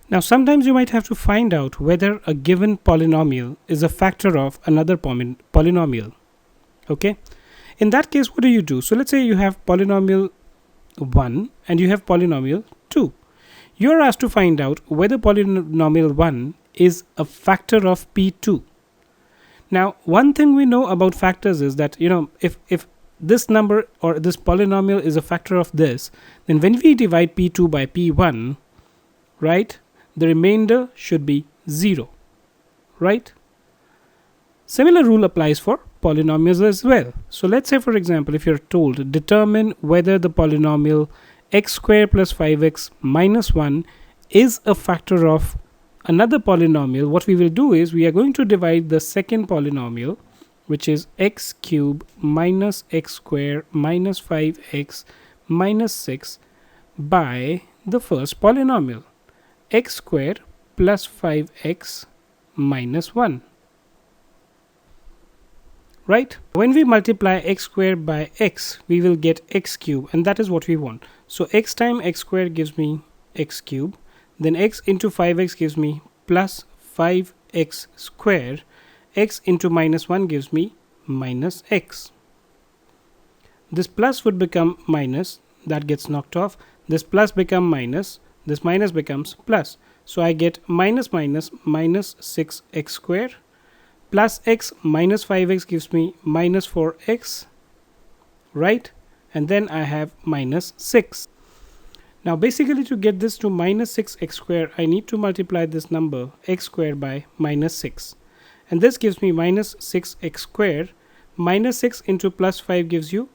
Now sometimes you might have to find out whether a given polynomial is a factor of another polynomial. Okay, in that case, what do? So let's say you have polynomial 1 and you have polynomial 2. You're asked to find out whether polynomial 1 is a factor of P2. Now, one thing we know about factors is that, if this number or this polynomial is a factor of this, then when we divide P2 by P1, right, the remainder should be 0, right? Similar rule applies for polynomials as well. So let's say, for example, if you're told determine whether the polynomial x squared plus 5x minus 1 is a factor of another polynomial, what we will do is we are going to divide the second polynomial, which is x cubed minus x squared minus 5x minus 6, by the first polynomial, x squared plus 5x minus 1. Right? When we multiply x squared by x, we will get x cubed, and that is what we want. So x times x squared gives me x cubed, then x into 5x gives me plus 5x squared, x into minus 1 gives me minus x. This plus would become minus, that gets knocked off, this plus become minus, this minus becomes plus. So I get minus 6x squared, plus x minus 5x gives me minus 4x, right? And then I have minus 6. Now basically, to get this to minus 6x squared, I need to multiply this number x squared by minus 6. And this gives me minus 6x squared. Minus 6 into plus 5 gives you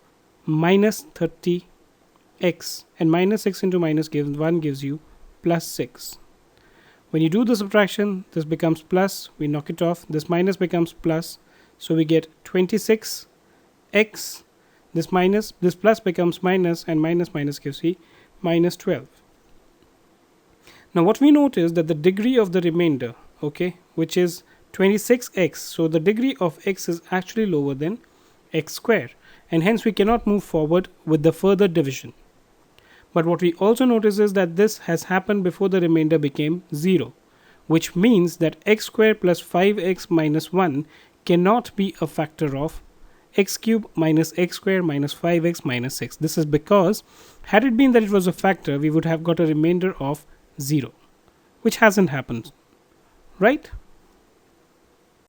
minus 30x. And minus 6 into minus 1 gives you plus 6. When you do the subtraction, this becomes plus, we knock it off, this minus becomes plus, so we get 26x, this plus becomes minus, and minus gives me minus 12. Now what we note is that the degree of the remainder, okay, which is 26x, so the degree of x is actually lower than x squared, and hence we cannot move forward with the further division. But what we also notice is that this has happened before the remainder became 0, which means that x squared plus 5x minus 1 cannot be a factor of x cubed minus x squared minus 5x minus 6. This is because had it been that it was a factor, we would have got a remainder of 0, which hasn't happened, right?